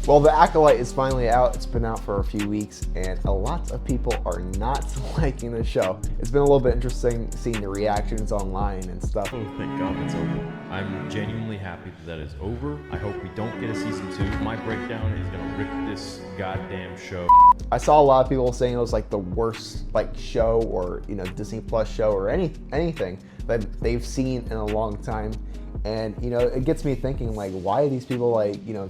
Well, The Acolyte is finally out. It's been out for a few weeks, and a lot of people are not liking the show. It's been a little bit interesting seeing the reactions online and stuff. Oh, thank God it's over. I'm genuinely happy that it's over. I hope we don't get a season 2. My breakdown is gonna rip this goddamn show. I saw a lot of people saying it was like the worst show or Disney Plus show or anything that they've seen in a long time. And it gets me thinking, like, why are these people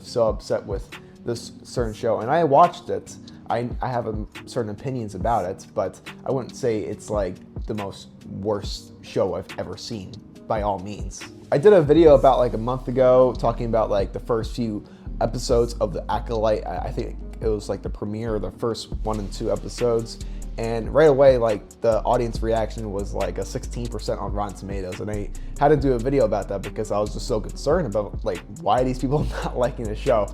so upset with this certain show? And I watched it. I have certain opinions about it, but I wouldn't say it's like the most worst show I've ever seen by all means. I did a video about like a month ago talking about like the first few episodes of The Acolyte. I think it was like the premiere of the first 1 and 2 episodes. And right away, like, the audience reaction was like a 16% on Rotten Tomatoes. And I had to do a video about that because I was just so concerned about, like, why are these people not liking the show?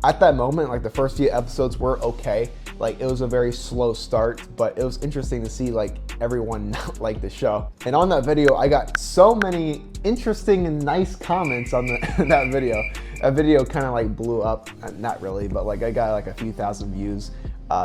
At that moment, like, the first few episodes were okay. Like, it was a very slow start, but it was interesting to see, like, everyone not like the show. And on that video, I got so many interesting and nice comments on that video. That video kind of like blew up. Not really, but like I got like a few thousand views.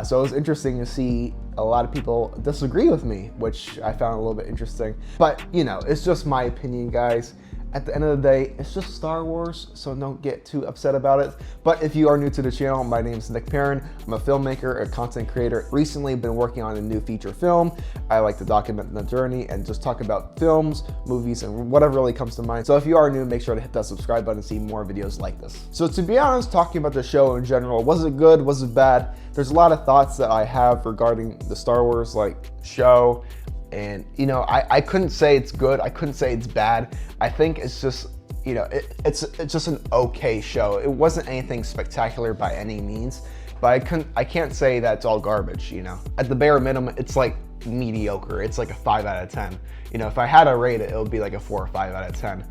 So it was interesting to see a lot of people disagree with me, which I found a little bit interesting. But it's just my opinion, guys. At the end of the day, it's just Star Wars, so don't get too upset about it. But if you are new to the channel, my name is Nick Parren. I'm a filmmaker, a content creator. Recently been working on a new feature film. I like to document the journey and just talk about films, movies, and whatever really comes to mind. So if you are new, make sure to hit that subscribe button to see more videos like this. So to be honest, talking about the show in general, was it good, was it bad? There's a lot of thoughts that I have regarding the Star Wars show. And I couldn't say it's good, I couldn't say it's bad. I think it's just it's just an okay show. It wasn't anything spectacular by any means, but I can't say that it's all garbage. At the bare minimum, it's like mediocre. It's like a 5 out of 10. If I had to rate it, it would be like a 4 or 5 out of 10.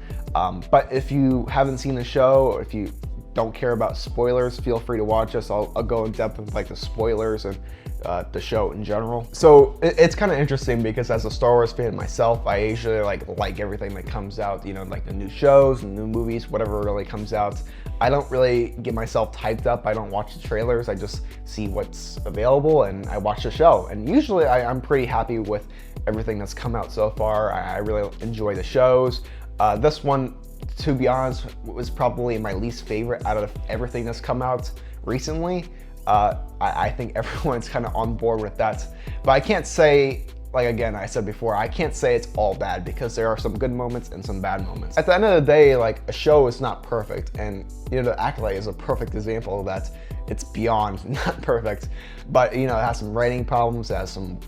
But if you haven't seen the show, or if you don't care about spoilers, feel free to watch us. I'll go in depth with like the spoilers and the show in general. So it's kind of interesting because as a Star Wars fan myself, I usually like everything that comes out, like the new shows and new movies, whatever really comes out. I don't really get myself hyped up. I don't watch the trailers. I just see what's available and I watch the show. And usually I'm pretty happy with everything that's come out so far. I really enjoy the shows. This one, to be honest, was probably my least favorite out of everything that's come out recently. I think everyone's kind of on board with that. But I can't say, like again, I said before, I can't say it's all bad because there are some good moments and some bad moments. At the end of the day, like, a show is not perfect. And, The Acolyte is a perfect example of that. It's beyond not perfect. But, it has some writing problems, it has some,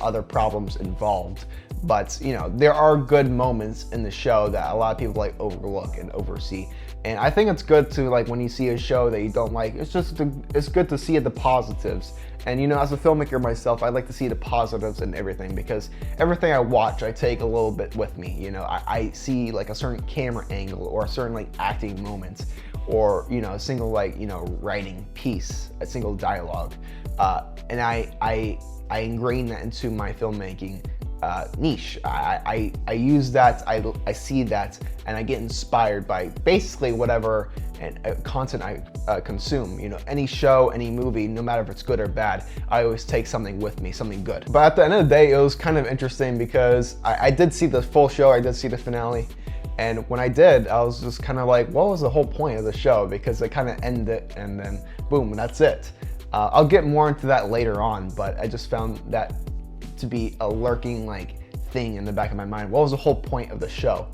other problems involved. But, there are good moments in the show that a lot of people overlook and oversee. And I think it's good to, when you see a show that you don't like, it's good to see the positives. And, as a filmmaker myself, I like to see the positives in everything because everything I watch, I take a little bit with me. I see a certain camera angle or a certain acting moment or, a single writing piece, a single dialogue. And I ingrain that into my filmmaking niche. I use that, I see that, and I get inspired by basically whatever content I consume. Any show, any movie, no matter if it's good or bad, I always take something with me, something good. But at the end of the day, it was kind of interesting because I did see the full show, I did see the finale. And when I did, I was just kind of like, what was the whole point of the show? Because it kind of ended and then boom, that's it. I'll get more into that later on, but I just found that to be a lurking thing in the back of my mind. What was the whole point of the show?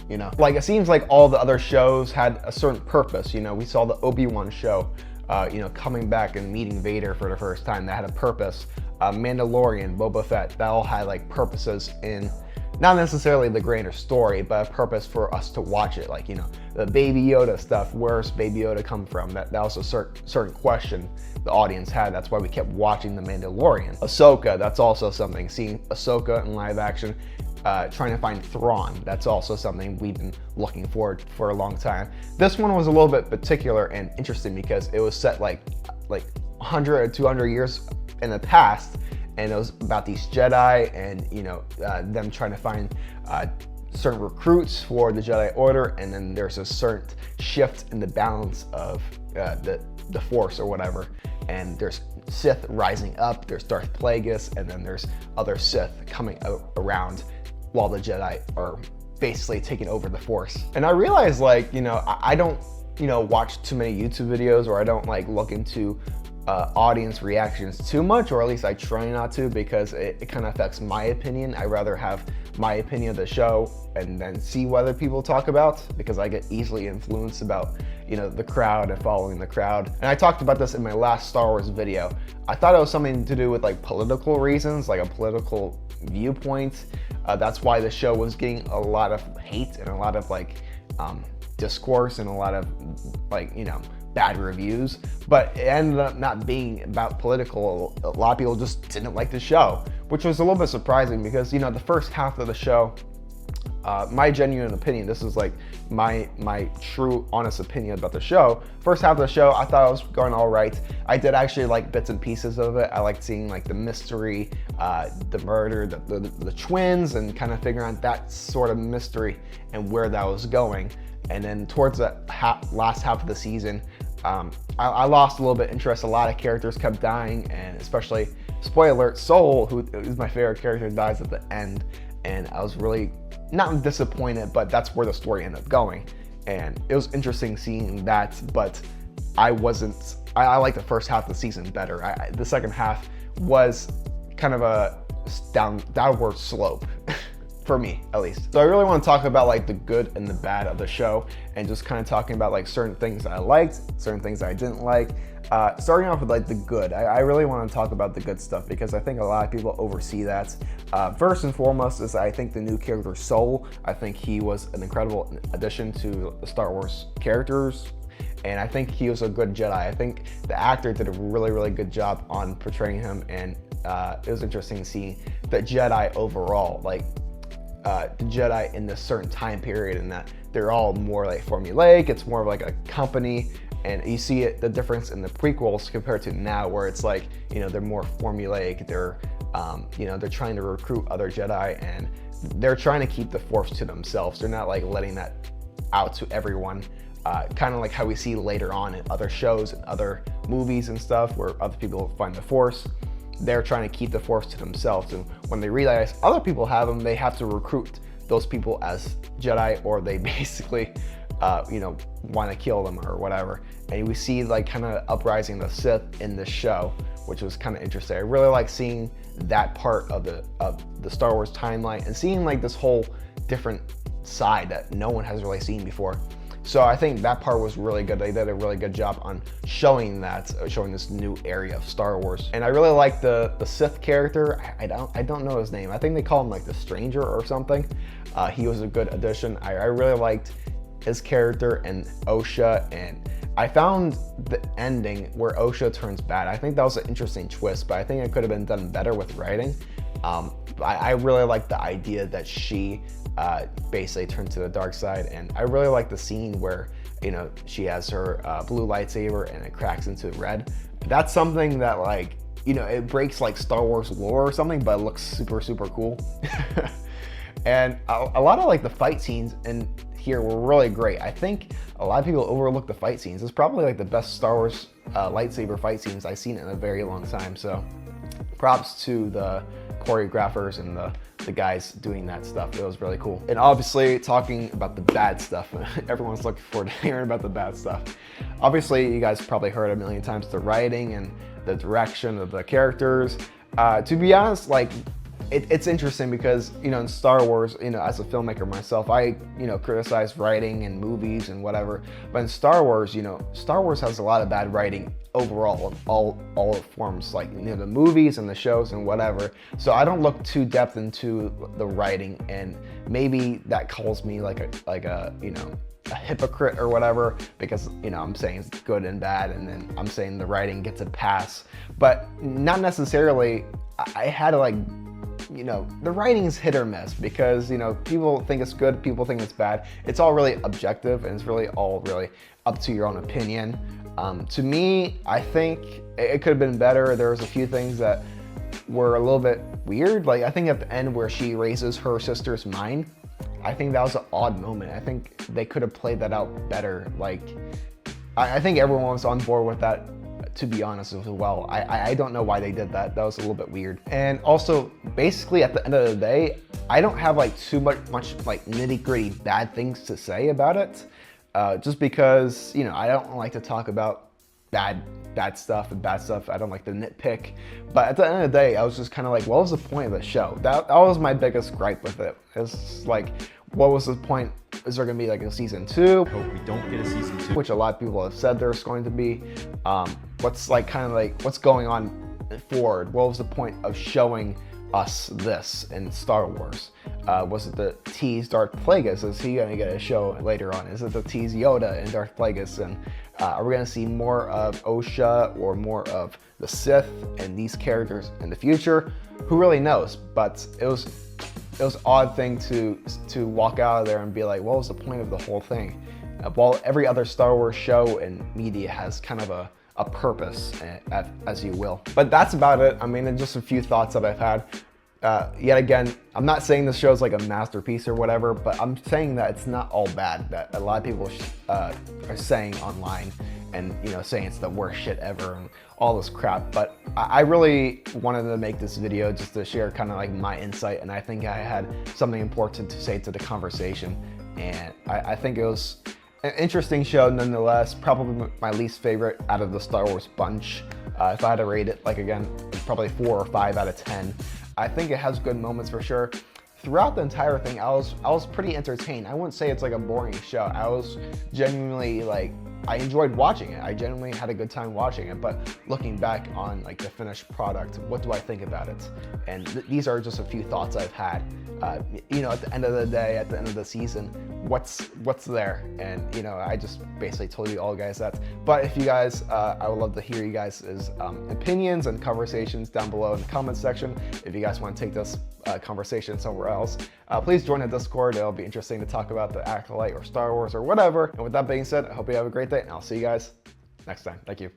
It seems like all the other shows had a certain purpose. We saw the Obi-Wan show, coming back and meeting Vader for the first time. That had a purpose. Mandalorian, Boba Fett, that all had purposes in not necessarily the greater story, but a purpose for us to watch it. The Baby Yoda stuff, where's Baby Yoda come from? That was a certain question the audience had. That's why we kept watching The Mandalorian. Ahsoka, that's also something. Seeing Ahsoka in live action, trying to find Thrawn, that's also something we've been looking forward for a long time. This one was a little bit particular and interesting because it was set like 100 or 200 years in the past, and it was about these Jedi and them trying to find certain recruits for the Jedi Order, and then there's a certain shift in the balance of the Force or whatever. And there's Sith rising up, there's Darth Plagueis, and then there's other Sith coming around while the Jedi are basically taking over the Force. And I realized, like, you know, I don't, you know, watch too many YouTube videos, or I don't like look into audience reactions too much, or at least I try not to, because it kind of affects my opinion. I rather have my opinion of the show and then see what other people talk about, because I get easily influenced about, you know, the crowd and following the crowd. And I talked about this in my last Star Wars video. I thought it was something to do with like political reasons, like a political viewpoint. That's why the show was getting a lot of hate and a lot of like discourse and a lot of like, you know, bad reviews, but it ended up not being about political. A lot of people just didn't like the show, which was a little bit surprising, because, you know, the first half of the show, my genuine opinion, this is like my true honest opinion about the show. First half of the show, I thought it was going all right. I did actually like bits and pieces of it. I liked seeing like the mystery, the murder, the twins, and kind of figuring out that sort of mystery and where that was going. And then towards the last half of the season, I lost a little bit of interest. A lot of characters kept dying, and especially, spoiler alert, Soul, who is my favorite character, dies at the end. And I was really not disappointed, but that's where the story ended up going. And it was interesting seeing that, but I like the first half of the season better. The second half was kind of a downward slope. For me, at least. So I really want to talk about like the good and the bad of the show, and just kind of talking about like certain things that I liked, certain things that I didn't like. Starting off with like the good, I really want to talk about the good stuff, because I think a lot of people oversee that. First and foremost is, I think, the new character Soul. I think he was an incredible addition to the Star Wars characters, and I think he was a good Jedi. I think the actor did a really, really good job on portraying him, and it was interesting seeing the Jedi overall, like the Jedi in this certain time period, and that they're all more like formulaic. It's more of like a company, and you see the difference in the prequels compared to now, where it's like, you know, they're more formulaic. They're you know, they're trying to recruit other Jedi, and they're trying to keep the Force to themselves. They're not like letting that out to everyone, kind of like how we see later on in other shows and other movies and stuff, where other people find the Force. They're trying to keep the Force to themselves, and when they realize other people have them, they have to recruit those people as Jedi, or they basically, you know, want to kill them or whatever. And we see like kind of uprising the Sith in this show, which was kind of interesting. I really like seeing that part of the Star Wars timeline, and seeing like this whole different side that no one has really seen before. So I think that part was really good. They did a really good job on showing that, showing this new area of Star Wars. And I really like the Sith character. I don't know his name. I think they call him like the Stranger or something. He was a good addition. I really liked his character and Osha, and I found the ending where Osha turns bad. I think that was an interesting twist, but I think it could have been done better with writing. I really like the idea that she basically turned to the dark side, and I really like the scene where, you know, she has her blue lightsaber and it cracks into red. That's something that, like, you know, it breaks like Star Wars lore or something, but it looks super, super cool. And a lot of like the fight scenes in here were really great. I think a lot of people overlook the fight scenes. It's probably like the best Star Wars lightsaber fight scenes I've seen in a very long time. So props to the choreographers and the guys doing that stuff. It was really cool. And obviously, talking about the bad stuff, everyone's looking forward to hearing about the bad stuff. Obviously, you guys probably heard a million times the writing and the direction of the characters. To be honest, like, it's interesting because, you know, in Star Wars, you know, as a filmmaker myself, I, you know, criticize writing and movies and whatever. But in Star Wars, you know, Star Wars has a lot of bad writing overall, all forms, like, you know, the movies and the shows and whatever. So I don't look too depth into the writing, and maybe that calls me like a you know, a hypocrite or whatever, because, you know, I'm saying it's good and bad, and then I'm saying the writing gets a pass, but not necessarily. I had to, like, you know, the writing's hit or miss, because, you know, people think it's good, people think it's bad. It's all really objective, and it's really all really up to your own opinion. To me, I think it could have been better. There was a few things that were a little bit weird. Like, I think at the end where she raises her sister's mind, I think that was an odd moment. I think they could have played that out better. Like, I think everyone was on board with that, to be honest as well. I don't know why they did that. That was a little bit weird. And also, basically at the end of the day, I don't have like too much like nitty gritty bad things to say about it. Just because, you know, I don't like to talk about bad stuff and bad stuff. I don't like to nitpick. But at the end of the day, I was just kind of like, what was the point of the show? That was my biggest gripe with it. It's like, what was the point? Is there gonna be like a season 2? I hope we don't get a season 2. Which a lot of people have said there's going to be. What's like kind of like what's going on forward? What was the point of showing us this in Star Wars? Was it the tease Darth Plagueis? Is he gonna get a show later on? Is it the tease Yoda and Darth Plagueis? And are we gonna see more of Osha or more of the Sith and these characters in the future? Who really knows? But it was an odd thing to walk out of there and be like, what was the point of the whole thing? While every other Star Wars show and media has kind of a purpose, as you will. But that's about it. I mean, just a few thoughts that I've had. Yet again, I'm not saying this show's like a masterpiece or whatever, but I'm saying that it's not all bad, that a lot of people are saying online and, you know, saying it's the worst shit ever and all this crap. But I really wanted to make this video just to share kind of like my insight, and I think I had something important to say to the conversation. And I think it was an interesting show nonetheless, probably my least favorite out of the Star Wars bunch. If I had to rate it, like again, probably 4 or 5 out of 10. I think it has good moments for sure. Throughout the entire thing, I was pretty entertained. I wouldn't say it's like a boring show. I was genuinely like, I enjoyed watching it. I genuinely had a good time watching it. But looking back on like the finished product, what do I think about it? And these are just a few thoughts I've had. You know, at the end of the day, at the end of the season, what's there? And you know, I just basically told you all guys that. But if you guys, I would love to hear you guys' opinions and conversations down below in the comments section. If you guys want to take this conversation somewhere else, please join the Discord. It'll be interesting to talk about the Acolyte or Star Wars or whatever. And with that being said, I hope you have a great day, and I'll see you guys next time. Thank you.